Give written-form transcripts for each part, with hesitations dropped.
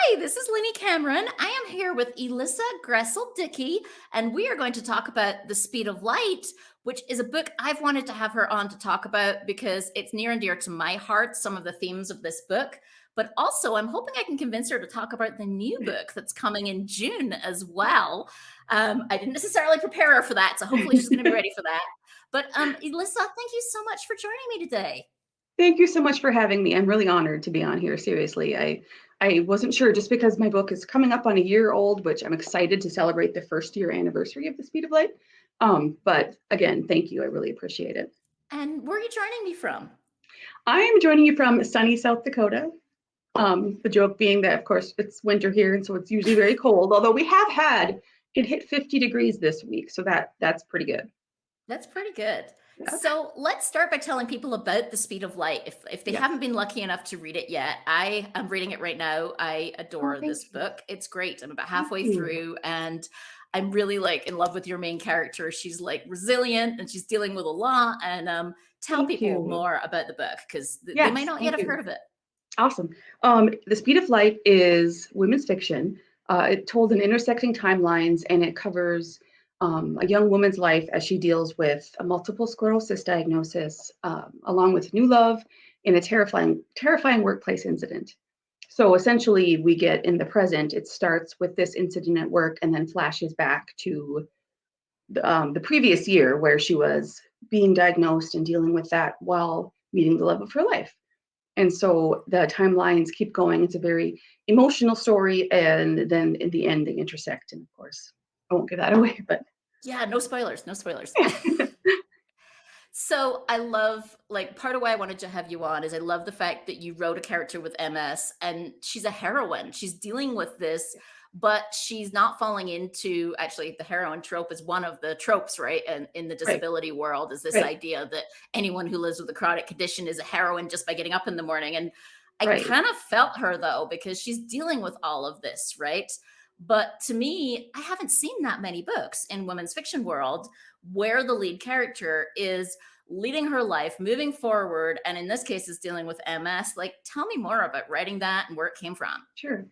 Hi, this is Lenny Cameron. I am here with Elissa Grosell Dickey, and we are going to talk about The Speed of Light, which is a book I've wanted to have her on to talk about because it's near and dear to my heart, some of the themes of this book. But also, I'm hoping I can convince her to talk about the new book that's coming in June as well. I didn't necessarily prepare her for that, so hopefully she's going to be ready for that. But Elissa, thank you so much for joining me today. Thank you so much for having me. I'm really honored to be on here. Seriously, I wasn't sure just because my book is coming up on a year old, which I'm excited to celebrate the first year anniversary of The Speed of Light. But again, thank you. I really appreciate it. And where are you joining me from? I am joining you from sunny South Dakota. The joke being that, of course, it's winter here, and so it's usually very cold. Although we have had it hit 50 degrees this week, so that's pretty good. That's pretty good. Yeah. So let's start by telling people about The Speed of Light. If they Yes. haven't been lucky enough to read it yet, I am reading it right now. I Oh, adore thank this you. book. It's great. I'm about Thank halfway you. through and I'm really like in love with your main character. She's like resilient and she's dealing with a lot. And tell Thank people you. more about the book because they may Yes, not yet thank have you. heard of it. Awesome. The Speed of Light is women's fiction. It told in intersecting timelines, and it covers a young woman's life as she deals with a multiple sclerosis diagnosis, along with new love and a terrifying workplace incident. So essentially, we get in the present. It starts with this incident at work, and then flashes back to the previous year where she was being diagnosed and dealing with that while meeting the love of her life. And so the timelines keep going. It's a very emotional story, and then in the end, they intersect. And of course, I won't give that away, but Yeah, no spoilers, no spoilers. yeah. So I love like part of why I wanted to have you on is I love the fact that you wrote a character with MS and she's a heroine. She's dealing with this, but she's not falling into actually the heroine trope is one of the tropes, right? And in the Right, disability world is this right, idea that anyone who lives with a chronic condition is a heroine just by getting up in the morning. And I right. kind of felt her though, because she's dealing with all of this, right? But to me, I haven't seen that many books in women's fiction world where the lead character is leading her life, moving forward, and in this case is dealing with MS. Like, tell me more about writing that and where it came from. Sure.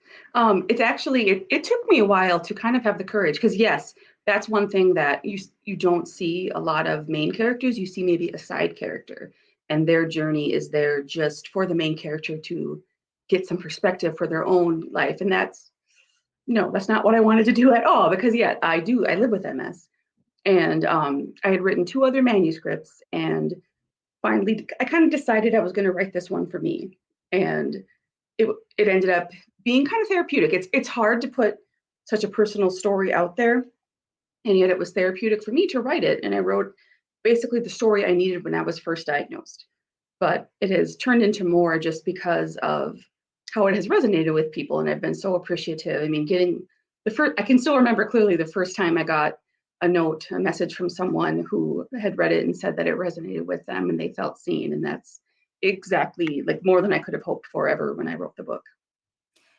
It's actually it took me a while to kind of have the courage because yes, that's one thing that you don't see a lot of main characters. You see maybe a side character, and their journey is there just for the main character to get some perspective for their own life, and that's no, that's not what I wanted to do at all. Because yeah, I live with MS, and I had written two other manuscripts, and finally I kind of decided I was going to write this one for me, and it ended up being kind of therapeutic. It's hard to put such a personal story out there, and yet it was therapeutic for me to write it. And I wrote basically the story I needed when I was first diagnosed. But it has turned into more just because of how it has resonated with people, and I've been so appreciative. I mean, getting the first, I can still remember clearly the first time I got a message from someone who had read it and said that it resonated with them and they felt seen, and that's exactly like more than I could have hoped for ever when I wrote the book.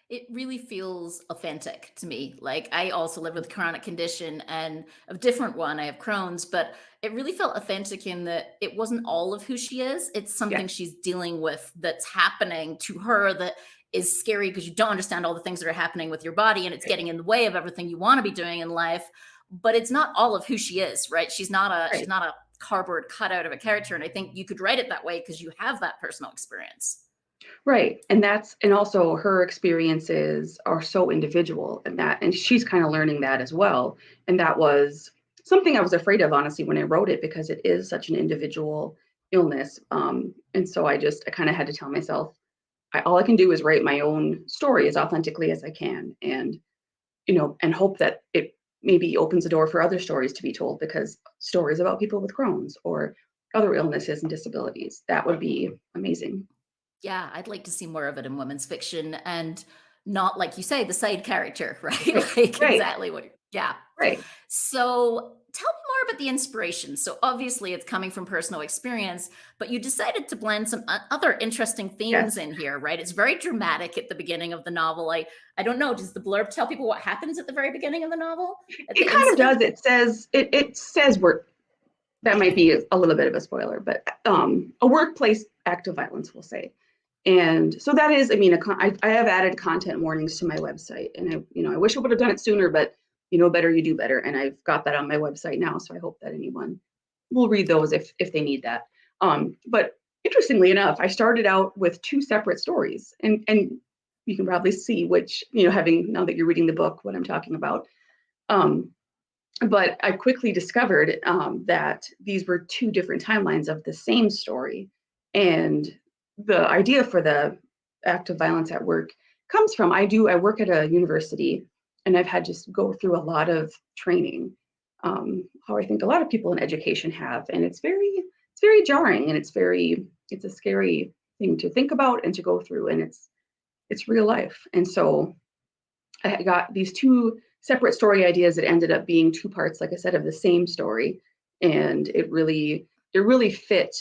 It really feels authentic to me. Like, I also live with a chronic condition and a different one. I have Crohn's, but it really felt authentic in that it wasn't all of who she is. It's something Yes, she's dealing with that's happening to her that is scary because you don't understand all the things that are happening with your body and it's right, getting in the way of everything you want to be doing in life. But it's not all of who she is, right? She's right. not a cardboard cutout of a character. And I think you could write it that way because you have that personal experience. Right. And also her experiences are so individual and she's kind of learning that as well. And that was something I was afraid of, honestly, when I wrote it, because it is such an individual illness. And so I kind of had to tell myself, all I can do is write my own story as authentically as I can. And, and hope that it maybe opens the door for other stories to be told, because stories about people with Crohn's or other illnesses and disabilities, that would be amazing. Yeah, I'd like to see more of it in women's fiction and not like you say, the side character, right? Right. Like Right. exactly yeah. Right. So tell me more about the inspiration. So obviously it's coming from personal experience, but you decided to blend some other interesting themes Yes. in here, right? It's very dramatic at the beginning of the novel. I don't know, does the blurb tell people what happens at the very beginning of the novel? At It the kind of incident? does. It says work. That might be a little bit of a spoiler, but a workplace act of violence, we'll say. And so that is, I mean, I have added content warnings to my website, and I wish I would have done it sooner, but you know better, you do better. And I've got that on my website now. So I hope that anyone will read those if they need that. But interestingly enough, I started out with two separate stories, and you can probably see which, having now that you're reading the book, what I'm talking about. Um, but I quickly discovered that these were two different timelines of the same story. And the idea for the act of violence at work comes from I work at a university, and I've had to go through a lot of training, how I think a lot of people in education have. And it's very jarring, and it's a scary thing to think about and to go through. And it's real life. And so I got these two separate story ideas that ended up being two parts, like I said, of the same story. And it really fit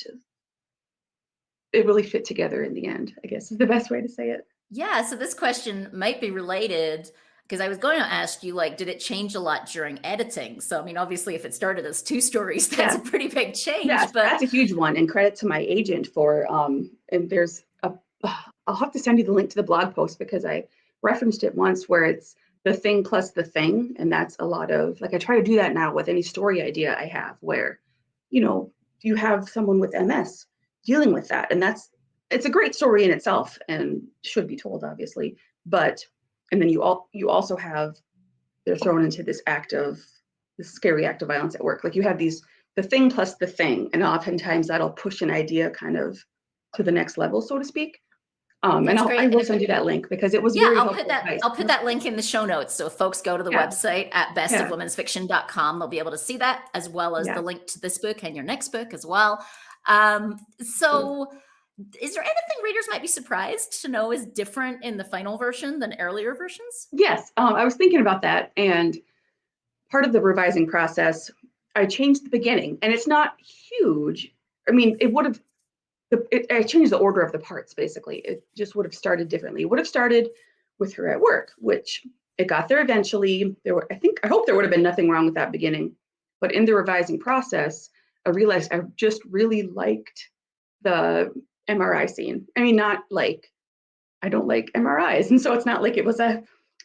together in the end, I guess is the best way to say it. Yeah, so this question might be related because I was going to ask you, like, did it change a lot during editing? So, I mean, obviously, if it started as two stories, that's Yeah. a pretty big change. Yes, But that's a huge one. And credit to my agent for, and I'll have to send you the link to the blog post because I referenced it once where it's the thing plus the thing. And that's a lot of, like, I try to do that now with any story idea I have where, you know, you have someone with MS dealing with that. And it's a great story in itself and should be told, obviously. But, and then you also have, they're thrown into this scary act of violence at work. Like you have the thing plus the thing, and oftentimes that'll push an idea kind of to the next level, so to speak. And that's I great. will send you that link because it was Yeah, very I'll put helpful that advice. I'll put that link in the show notes. So if folks go to the Yeah, website at yeah, bestofwomensfiction.com, they'll be able to see that as well as the yeah. link to this book and your next book as well. Sure. So is there anything readers might be surprised to know is different in the final version than earlier versions? Yes, I was thinking about that, and part of the revising process, I changed the beginning, and it's not huge. I mean, it would have I changed the order of the parts basically. It just would have started differently. It would have started with her at work, which it got there eventually. I hope there would have been nothing wrong with that beginning. But in the revising process, I realized I just really liked the MRI scene. I mean, not like I don't like MRIs. And so it's not like it was a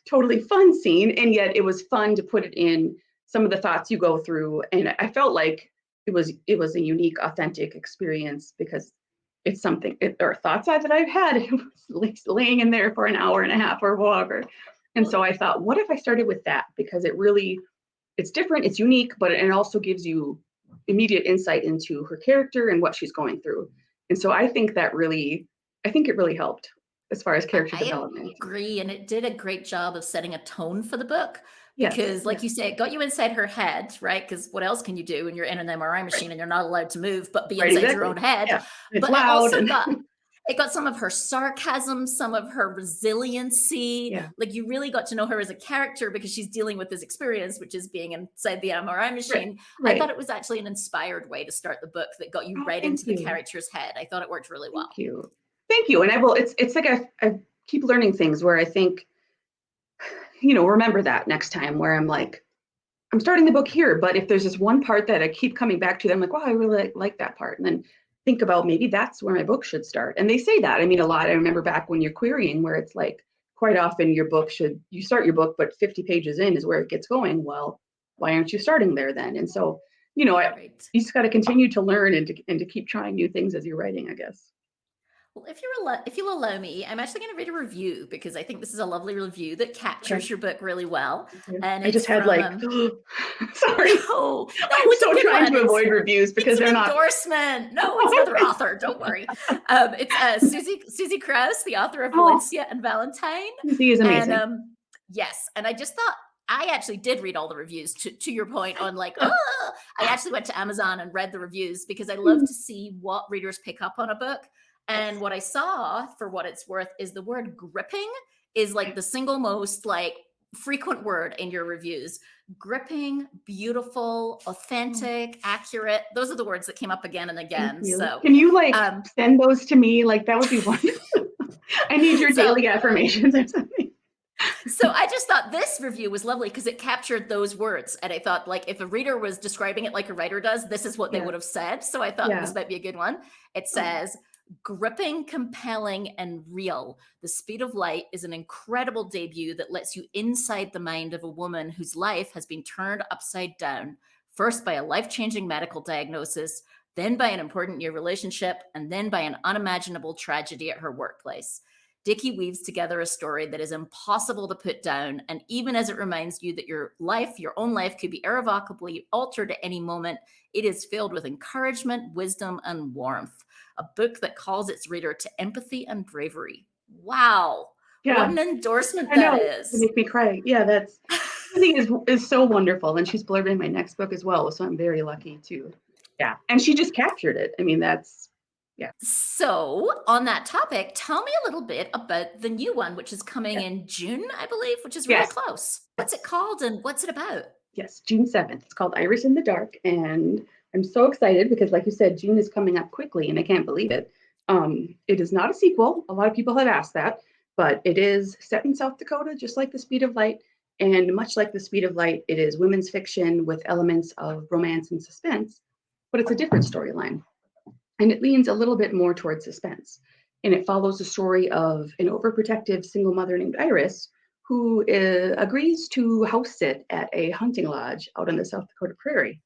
totally fun scene. And yet it was fun to put it in some of the thoughts you go through. And I felt like it was a unique, authentic experience because it's something or thoughts that I've had. It was laying in there for an hour and a half or whatever. And so I thought, what if I started with that? Because it's different, it's unique, but it also gives you immediate insight into her character and what she's going through. And so I think it really helped as far as character I development. agree, and it did a great job of setting a tone for the book Yes, because, like yeah, you say, it got you inside her head, right? Because what else can you do when you're in an MRI right, machine and you're not allowed to move but be right, inside your exactly. own head? Yeah, it's But it loud also and got some of her sarcasm, some of her resiliency. yeah, Like you really got to know her as a character because she's dealing with this experience, which is being inside the MRI right, machine. I thought right. it was actually an inspired way to start the book that got you Oh, right thank into the you, character's head. I thought it worked really thank well. you, thank you. And I will. It's like I keep learning things where I think remember that next time where I'm like I'm starting the book here, but if there's this one part that I keep coming back to, I'm like, wow, I really like that part. And then think about maybe that's where my book should start. And they say that. I mean, a lot. I remember back when you're querying where it's like quite often you start your book, but 50 pages in is where it gets going. Well, why aren't you starting there then? And so, Right. you just got to continue to learn and to keep trying new things as you're writing, I guess. Well, if you'll allow me, I'm actually going to read a review because I think this is a lovely review that Okay. captures your book really well, Thank you. and I it's just had from like, sorry, no, I'm it's a so good trying one. to avoid reviews because It's they're an not. endorsement. No, it's another author. Don't worry. It's Susie Krauss, the author of Oh, Valencia and Valentine, Susie is and amazing. yes, and I just thought. I actually did read all the reviews to your point on like, oh, I actually went to Amazon and read the reviews because I love to see what readers pick up on a book. And Yes. what I saw, for what it's worth, is the word gripping is like the single most like frequent word in your reviews. Gripping, beautiful, Oh, authentic, accurate. Those are the words that came up again and thank again. you. So, Can you like um, send those to me? Like that would be wonderful. I need your so daily affirmations or something. So I just thought this review was lovely because it captured those words. And I thought, like, if a reader was describing it like a writer does, this is what they Yeah, would have said. So I thought yeah. this might be a good one. It Oh, says, Gripping, compelling, and real, The Speed of Light is an incredible debut that lets you inside the mind of a woman whose life has been turned upside down, first by a life changing medical diagnosis, then by an important new relationship, and then by an unimaginable tragedy at her workplace. Dickey weaves together a story that is impossible to put down, and even as it reminds you that your own life, could be irrevocably altered at any moment, it is filled with encouragement, wisdom, and warmth. A book that calls its reader to empathy and bravery. Wow. What Yeah, an endorsement I that know. It is. make me cry. Yeah, that's Emily is so wonderful, and she's blurbing my next book as well. So I'm very lucky too. Yeah, and she just captured it. I mean, that's yeah. So, on that topic, tell me a little bit about the new one, which is coming Yeah. in June, I believe, which is really Yes, close. What's it called and what's it about? yes, June 7th. It's called Iris in the Dark, and I'm so excited because, like you said, June is coming up quickly, and I can't believe it. It is not a sequel. A lot of people have asked that, but it is set in South Dakota, just like The Speed of Light. And much like The Speed of Light, it is women's fiction with elements of romance and suspense, but it's a different storyline. And it leans a little bit more towards suspense. And it follows the story of an overprotective single mother named Iris who agrees to house sit at a hunting lodge out on the South Dakota prairie.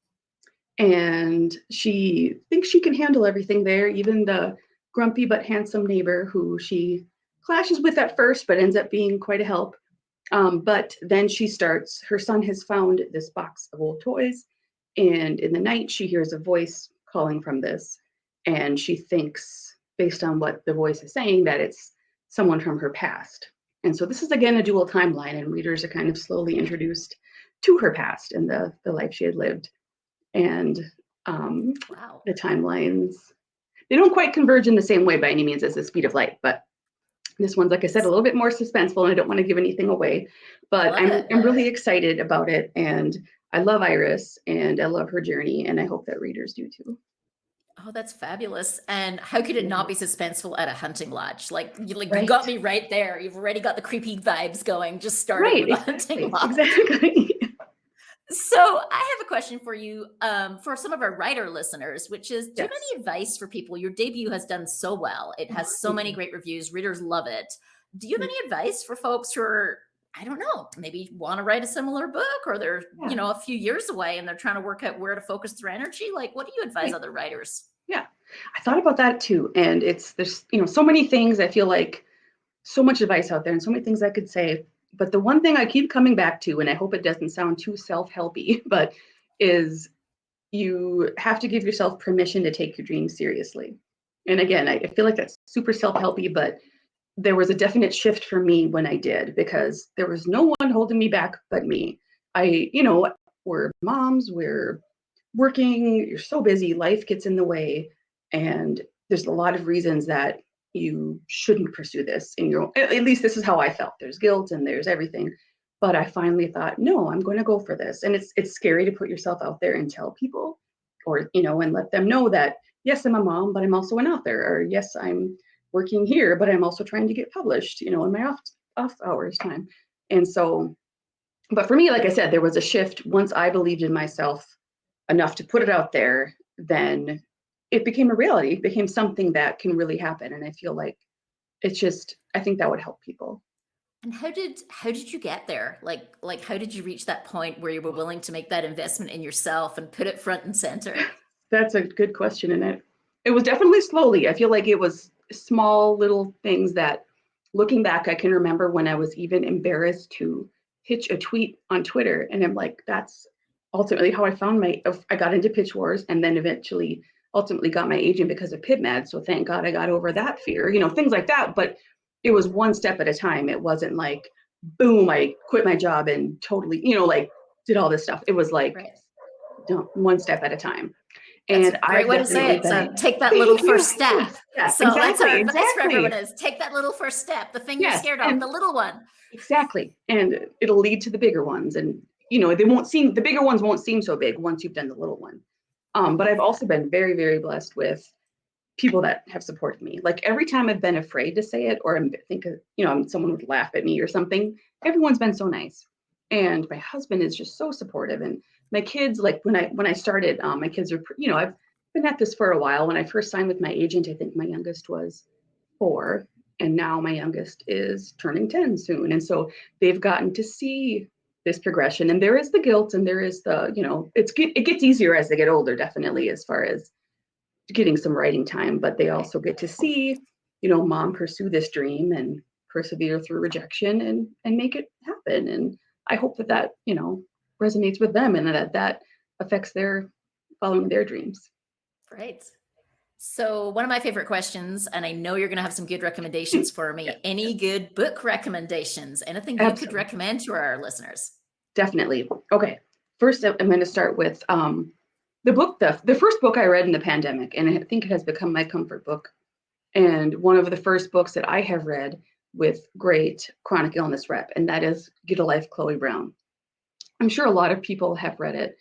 And she thinks she can handle everything there, even the grumpy but handsome neighbor who she clashes with at first, but ends up being quite a help. But then her son has found this box of old toys. And in the night, she hears a voice calling from this. And she thinks, based on what the voice is saying, that it's someone from her past. And so this is again a dual timeline, and readers are kind of slowly introduced to her past and the life she had lived. And um, Wow. the timelines, they don't quite converge in the same way by any means as the speed of light, but this one's, like I said, a little bit more suspenseful, and I don't want to give anything away, but Love it. I'm really excited about it, and I love Iris, and I love her journey, and I hope that readers do too. Oh, that's fabulous. And how could it Yeah. not be suspenseful at a hunting lodge? Like you got Right, me right there. You've already got the creepy vibes going, just starting right, with a hunting exactly, lodge. exactly. So I have a question for you, for some of our writer listeners, which is, do you have Yes. any advice for people? Your debut has done so well. It Oh, has so thank many you. great reviews. Readers love it. Do you have Mm, any advice for folks who are, I don't know, maybe want to write a similar book, or they're, yeah, a few years away and they're trying to work out where to focus their energy? Like, what do you advise right. other writers? Yeah, I thought about that too, and there's so many things. I feel like so much advice out there and so many things I could say. But the one thing I keep coming back to, and I hope it doesn't sound too self-helpy, but is you have to give yourself permission to take your dreams seriously. And again, I feel like that's super self-helpy, but there was a definite shift for me when I did, because there was no one holding me back but me. We're moms, we're working, you're so busy, life gets in the way, and there's a lot of reasons that you shouldn't pursue this in your own, at least this is how I felt. There's guilt and there's everything. But I finally thought, no, I'm going to go for this. And it's scary to put yourself out there and tell people, or and let them know that yes, I'm a mom, but I'm also an author, or yes, I'm working here, but I'm also trying to get published, in my off hours time. And so, but for me, like I said, there was a shift once I believed in myself enough to put it out there. Then it became a reality, it became something that can really happen. And I feel like I think that would help people. And how did you get there? Like how did you reach that point where you were willing to make that investment in yourself and put it front and center? That's a good question. And it was definitely slowly. I feel like it was small little things that, looking back, I can remember when I was even embarrassed to pitch a tweet on Twitter. And I'm like, that's ultimately how I got into pitch wars, and then eventually ultimately got my agent because of PibMed. So thank God I got over that fear, things like that. But it was one step at a time. It wasn't like, boom, I quit my job and totally, like did all this stuff. It was like, Right. one step at a time. That's And a great I've way to say definitely it. So been, take that little thank you, first step. thanks. Yeah, So that's our exactly, advice for everyone exactly. is take that little first step, the thing you're Yes, scared of, and the little one. exactly. And it'll lead to the bigger ones. And, the bigger ones won't seem so big once you've done the little one. I But love I've that. also been very, very blessed with people that have supported me. Like every time I've been afraid to say it, or someone would laugh at me or something, everyone's been so nice. And my husband is just so supportive. And my kids, like when I started, my kids are, been at this for a while. When I first signed with my agent, I think my youngest was 4, and now my youngest is turning 10 soon. And so they've gotten to see this progression. And there is the guilt, and there is the, it gets easier as they get older, definitely, as far as getting some writing time. But they also get to see, mom pursue this dream and persevere through rejection and make it happen. And I hope that resonates with them, and that affects their following their dreams. Right. So one of my favorite questions, and I know you're going to have some good recommendations for me. Yeah, Any good book recommendations? Anything you could absolutely. recommend to our listeners? Definitely. Okay. First, I'm going to start with the book, the first book I read in the pandemic, and I think it has become my comfort book. And one of the first books that I have read with great chronic illness rep, and that is Get a Life, Chloe Brown. I'm sure a lot of people have read it,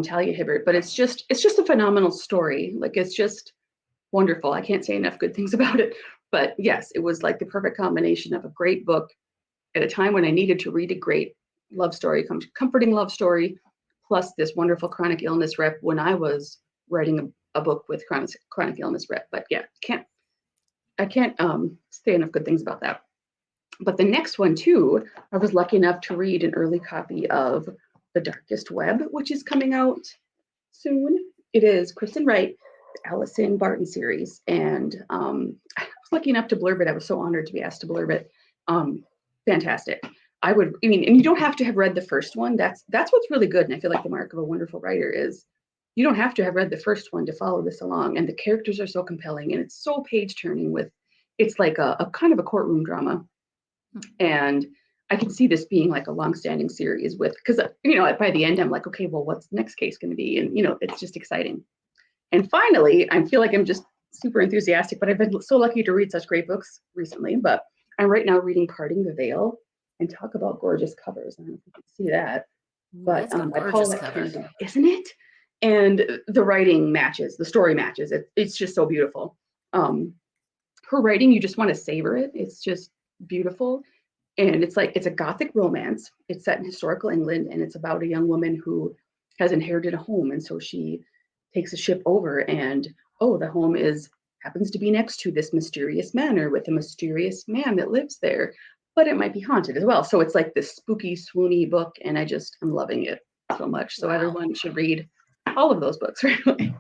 Talia Hibbert, but it's just a phenomenal story. Like, it's just wonderful. I can't say enough good things about it. But yes, it was like the perfect combination of a great book at a time when I needed to read a great love story, comforting love story, plus this wonderful chronic illness rep when I was writing a book with chronic illness rep. But yeah, I can't say enough good things about that. But the next one too, I was lucky enough to read an early copy of The Darkest Web, which is coming out soon. It is Kristen Wright, Allison Barton series, and I was lucky enough to blurb it. I was so honored to be asked to blurb it. Fantastic. And you don't have to have read the first one. That's what's really good, and I feel like the mark of a wonderful writer is you don't have to have read the first one to follow this along. And the characters are so compelling, and it's so page turning. It's like a kind of a courtroom drama, and I can see this being like a long-standing series because by the end I'm like, okay, well, what's the next case going to be? And it's just exciting. And finally, I feel like I'm just super enthusiastic, but I've been so lucky to read such great books recently. But I'm right now reading Parting the Veil, and talk about gorgeous covers. I don't know if you can see that, Ooh, but that's got a by gorgeous Paulette cover. Kennedy, isn't it? And the writing matches, the story matches. It's just so beautiful. Her writing, you just want to savor it. It's just beautiful. And it's a gothic romance. It's set in historical England, and it's about a young woman who has inherited a home, and so she takes a ship over, and the home happens to be next to this mysterious manor with a mysterious man that lives there, but it might be haunted as well. So it's like this spooky, swoony book, and I'm loving it so much. So Wow. everyone should read all of those books, really.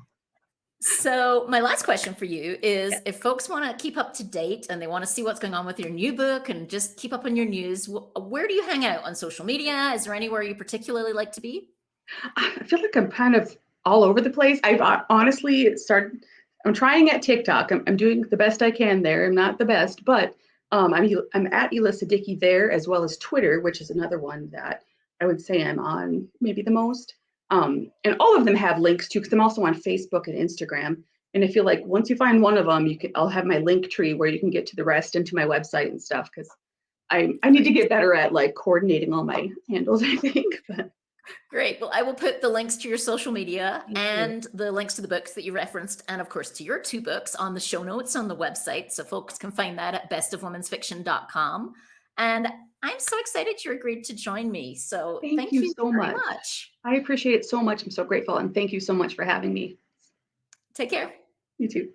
So my last question for you Yeah. is, if folks want to keep up to date and they want to see what's going on with your new book and just keep up on your news, where do you hang out on social media? Is there anywhere you particularly like to be? I feel like I'm kind of all over the place. I've honestly started. I'm trying at TikTok. I'm doing the best I can there. I'm not the best, but I'm at Elissa Dickey there, as well as Twitter, which is another one that I would say I'm on maybe the most. And all of them have links too, because I'm also on Facebook and Instagram. And I feel like once you find one of them, I'll have my link tree where you can get to the rest and to my website and stuff. Because I need to Great. get better at like coordinating all my handles, I think. But Great. Well, I will put the links to your social media thank you. and the links to the books that you referenced, and of course to your 2 books on the show notes on the website. So folks can find that at bestofwomensfiction.com. And I'm so excited you agreed to join me. So Thank thank you you so very much. much. I appreciate it so much. I'm so grateful. And thank you so much for having me. Take care. You too.